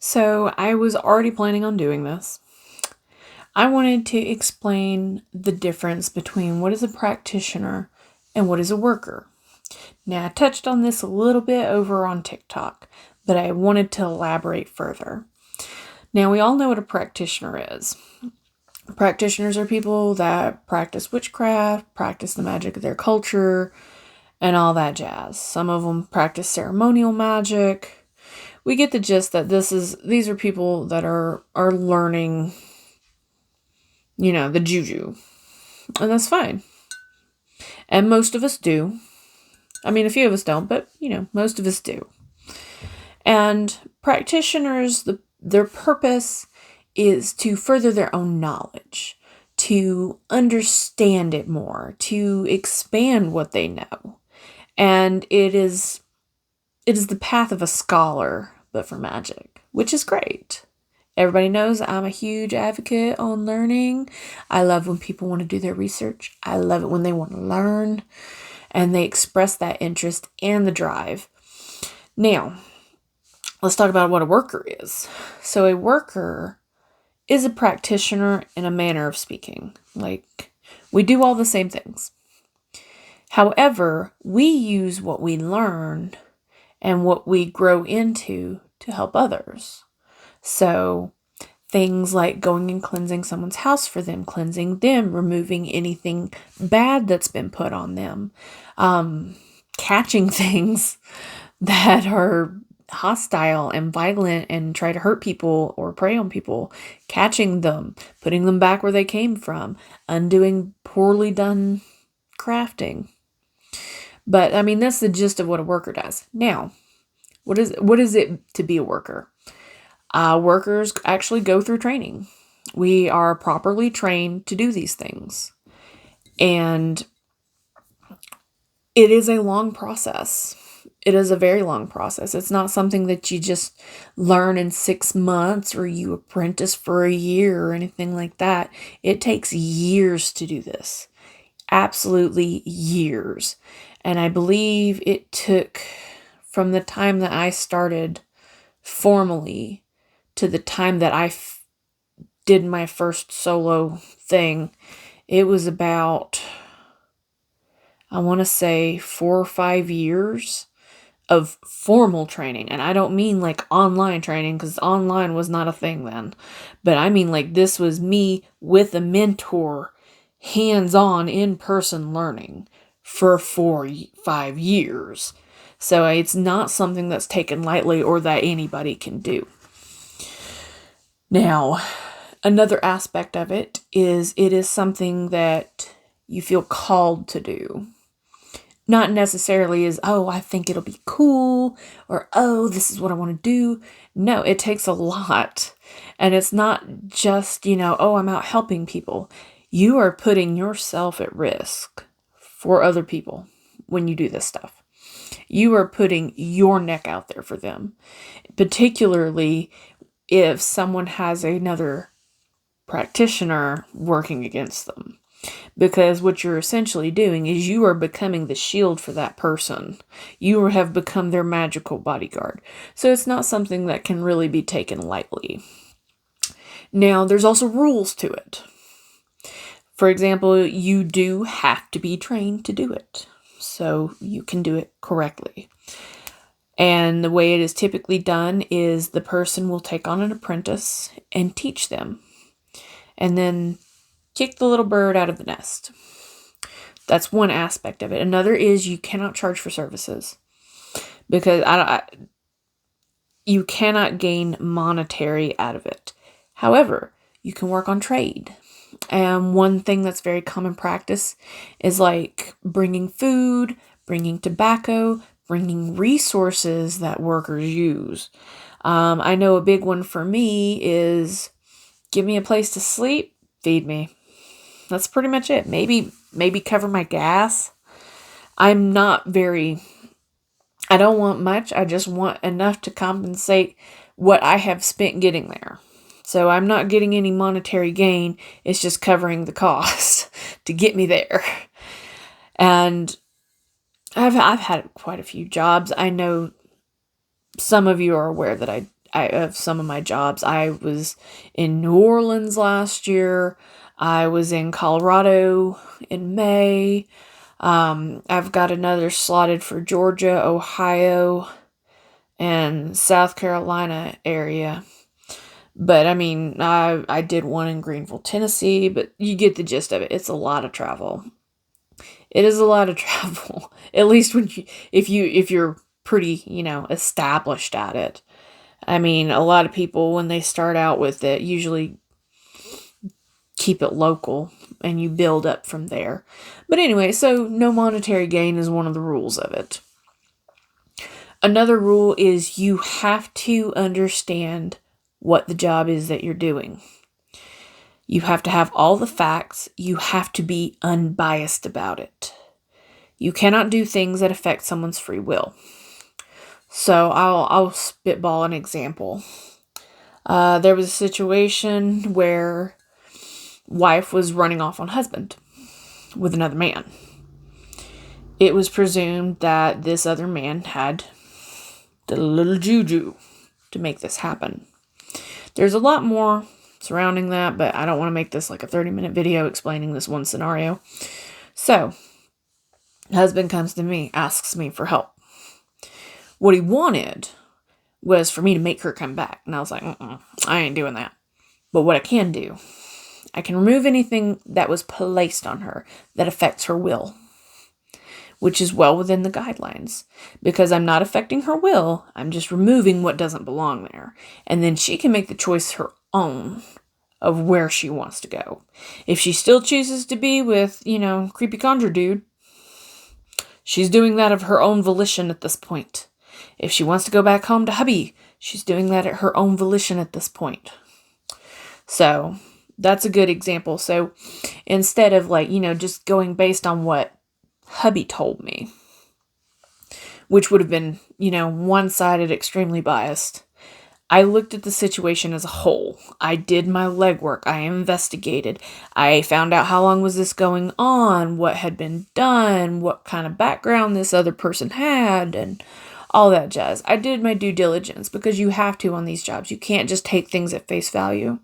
So I was already planning on doing this. I wanted to explain the difference between what is a practitioner and what is a worker. Now, I touched on this a little bit over on TikTok, but I wanted to elaborate further. Now, we all know what a practitioner is. Practitioners are people that practice witchcraft, practice the magic of their culture, and all that jazz. Some of them practice ceremonial magic. We get the gist that these are people that are learning, the juju. And that's fine. And most of us do. I mean, a few of us don't, but, most of us do. And practitioners, their purpose is to further their own knowledge, to understand it more, to expand what they know. And it is the path of a scholar, but for magic, which is great. Everybody knows I'm a huge advocate on learning. I love when people want to do their research. I love it when they want to learn and they express that interest and the drive. Now, let's talk about what a worker is. So a worker is a practitioner in a manner of speaking. Like, we do all the same things. However, we use what we learn and what we grow into to help others. So things like going and cleansing someone's house for them, cleansing them, removing anything bad that's been put on them, catching things that are hostile and violent and try to hurt people or prey on people, catching them, putting them back where they came from, undoing poorly done crafting. But I mean, that's the gist of what a worker does. Now, what is it to be a worker? Workers actually go through training. We are properly trained to do these things. And it is a long process. It is a very long process. It's not something that you just learn in 6 months or you apprentice for a year or anything like that. It takes years to do this. Absolutely years. And I believe it took from the time that I started formally to the time that I did my first solo thing, it was about, I want to say 4 or 5 years of formal training. And I don't mean like online training, because online was not a thing then. But I mean like this was me with a mentor, hands-on, in-person learning for 4 or 5 years. So it's not something that's taken lightly or that anybody can do. Now, another aspect of it is something that you feel called to do. Not necessarily as, oh, I think it'll be cool, or, oh, this is what I want to do. No, it takes a lot. And it's not just, oh, I'm out helping people. You are putting yourself at risk for other people when you do this stuff. You are putting your neck out there for them, particularly if someone has another practitioner working against them. Because what you're essentially doing is you are becoming the shield for that person. You have become their magical bodyguard. So it's not something that can really be taken lightly. Now, there's also rules to it. For example, you do have to be trained to do it, so you can do it correctly. And the way it is typically done is the person will take on an apprentice and teach them. And then kick the little bird out of the nest. That's one aspect of it. Another is you cannot charge for services. Because you cannot gain monetary out of it. However, you can work on trade. And one thing that's very common practice is like bringing food, bringing tobacco, bringing resources that workers use. I know a big one for me is give me a place to sleep, feed me. That's pretty much it. Maybe cover my gas. I don't want much. I just want enough to compensate what I have spent getting there. So I'm not getting any monetary gain. It's just covering the cost to get me there. And I've had quite a few jobs. I know some of you are aware that of some of my jobs. I was in New Orleans last year. I was in Colorado in May. I've got another slotted for Georgia, Ohio, and South Carolina area. But I mean, I did one in Greenville, Tennessee, but you get the gist of it. It's a lot of travel. It is a lot of travel. At least if you're pretty, established at it. I mean, a lot of people when they start out with it usually keep it local and you build up from there. But anyway, so no monetary gain is one of the rules of it. Another rule is you have to understand what the job is that you're doing. You have to have all the facts. You have to be unbiased about it. You cannot do things that affect someone's free will. So I'll spitball an example. There was a situation where wife was running off on husband with another man. It was presumed that this other man had the little juju to make this happen. There's a lot more surrounding that, but I don't want to make this like a 30-minute video explaining this one scenario. So, husband comes to me, asks me for help. What he wanted was for me to make her come back. And I was like, I ain't doing that. But what I can do, I can remove anything that was placed on her that affects her will, which is well within the guidelines. Because I'm not affecting her will, I'm just removing what doesn't belong there. And then she can make the choice her own of where she wants to go. If she still chooses to be with, creepy conjure dude, she's doing that of her own volition at this point. If she wants to go back home to hubby, she's doing that at her own volition at this point. So, that's a good example. So, instead of just going based on what hubby told me, which would have been, one-sided, extremely biased, I looked at the situation as a whole. I did my legwork. I investigated. I found out how long was this going on, what had been done, what kind of background this other person had, and all that jazz. I did my due diligence because you have to on these jobs. You can't just take things at face value.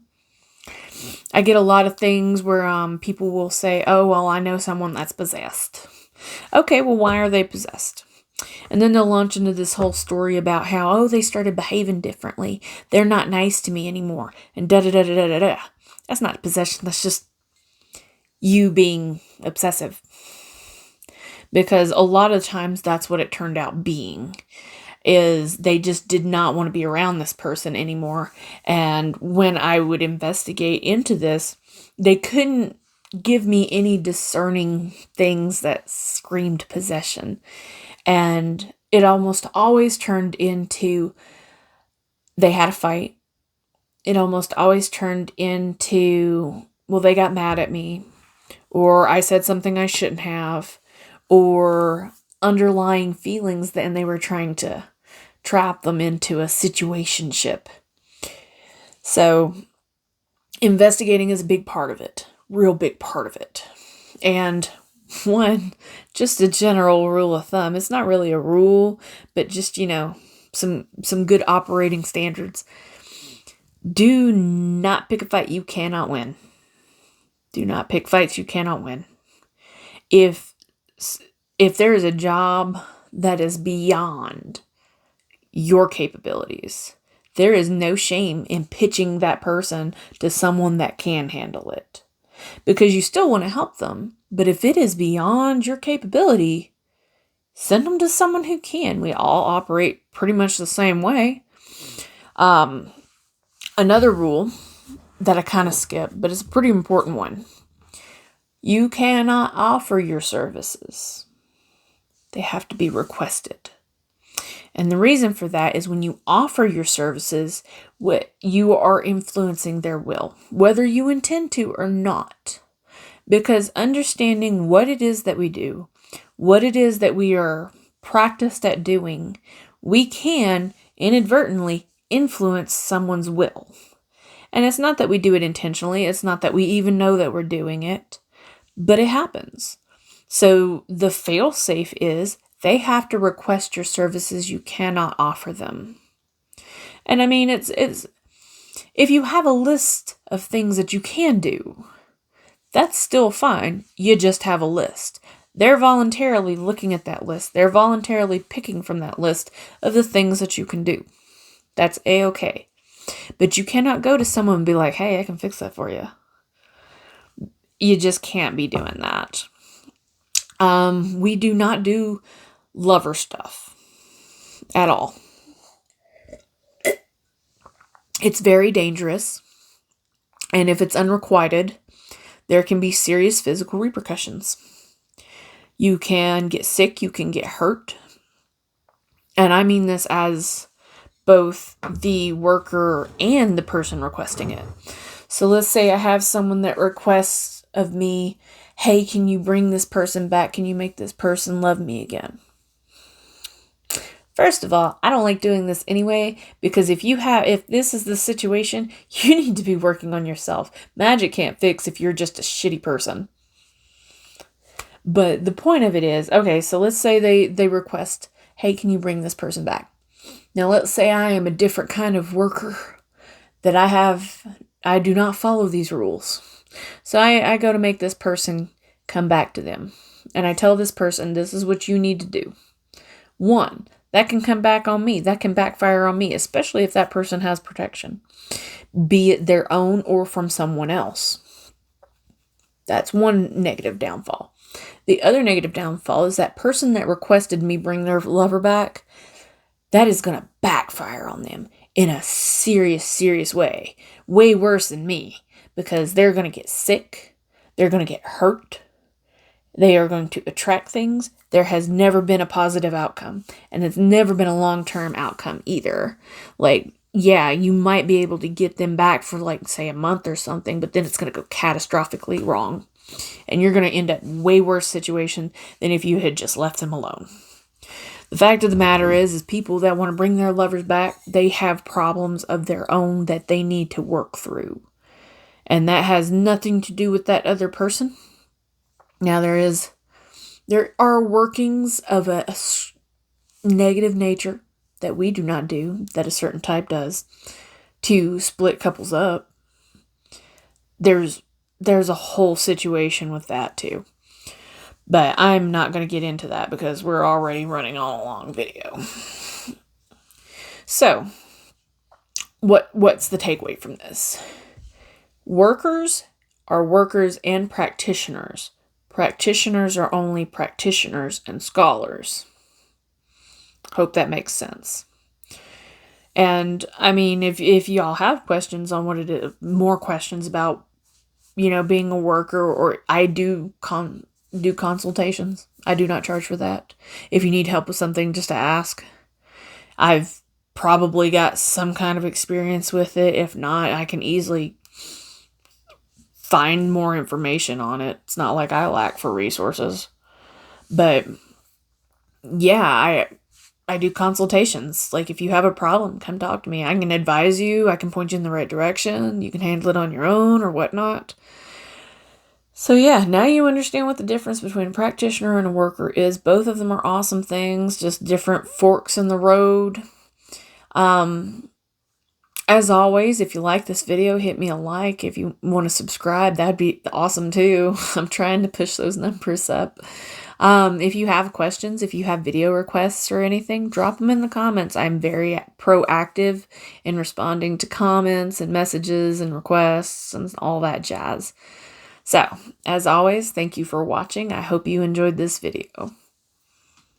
I get a lot of things where people will say, oh, well, I know someone that's possessed. Okay, well, why are they possessed? And then they'll launch into this whole story about how, they started behaving differently. They're not nice to me anymore. And da-da-da-da-da-da-da. That's not possession. That's just you being obsessive. Because a lot of times that's what it turned out being. Is they just did not want to be around this person anymore. And when I would investigate into this, they couldn't give me any discerning things that screamed possession. And it almost always turned into they had a fight. It almost always turned into, well, they got mad at me, or I said something I shouldn't have, or underlying feelings and they were trying to trap them into a situationship. So investigating is a big part of it. Real big part of it. And just a general rule of thumb. It's not really a rule, but just, some good operating standards. Do not pick a fight you cannot win. Do not pick fights you cannot win. If there is a job that is beyond your capabilities, there is no shame in pitching that person to someone that can handle it. Because you still want to help them. But if it is beyond your capability, send them to someone who can. We all operate pretty much the same way. Another rule that I kind of skipped, but it's a pretty important one. You cannot offer your services. They have to be requested. And the reason for that is when you offer your services, you are influencing their will, whether you intend to or not. Because understanding what it is that we do, what it is that we are practiced at doing, we can inadvertently influence someone's will. And it's not that we do it intentionally. It's not that we even know that we're doing it, but it happens. So the fail-safe is they have to request your services. You cannot offer them. And I mean, it's if you have a list of things that you can do, that's still fine. You just have a list. They're voluntarily looking at that list. They're voluntarily picking from that list of the things that you can do. That's a-okay. But you cannot go to someone and be like, hey, I can fix that for you. You just can't be doing that. We do not do lover stuff at all. It's very dangerous. And if it's unrequited, there can be serious physical repercussions. You can get sick, you can get hurt. And I mean this as both the worker and the person requesting it. So let's say I have someone that requests of me, hey, can you bring this person back? Can you make this person love me again? First of all, I don't like doing this anyway, because if this is the situation, you need to be working on yourself. Magic can't fix if you're just a shitty person. But the point of it is, okay, so let's say they request, hey, can you bring this person back? Now, let's say I am a different kind of worker, that I do not follow these rules. So I go to make this person come back to them. And I tell this person, this is what you need to do. 1, that can come back on me. That can backfire on me, especially if that person has protection, be it their own or from someone else. That's one negative downfall. The other negative downfall is that person that requested me bring their lover back, that is going to backfire on them in a serious, serious way. Way worse than me, because they're going to get sick. They're going to get hurt. They are going to attract things. There has never been a positive outcome, and it's never been a long-term outcome either. Like, yeah, you might be able to get them back for, like, say, a month or something, but then it's going to go catastrophically wrong. And you're going to end up in a way worse situation than if you had just left them alone. The fact of the matter is people that want to bring their lovers back, they have problems of their own that they need to work through. And that has nothing to do with that other person. Now, there are workings of a negative nature that we do not do, that a certain type does, to split couples up. There's a whole situation with that too. But I'm not going to get into that because we're already running on a long video. So, what's the takeaway from this? Workers are workers and practitioners. Practitioners are only practitioners and scholars. Hope that makes sense. And I mean, if y'all have questions on what it is, more questions about, being a worker, or I do consultations. I do not charge for that. If you need help with something, just to ask. I've probably got some kind of experience with it. If not, I can easily find more information on it. It's not like I lack for resources. But yeah, I do consultations. Like, if you have a problem, come talk to me. I can advise you. I can point you in the right direction. You can handle it on your own or whatnot. So yeah, now you understand what the difference between a practitioner and a worker is. Both of them are awesome things, just different forks in the road. As always, if you like this video, hit me a like. If you want to subscribe, that'd be awesome too. I'm trying to push those numbers up. If you have questions, if you have video requests or anything, drop them in the comments. I'm very proactive in responding to comments and messages and requests and all that jazz. So, as always, thank you for watching. I hope you enjoyed this video.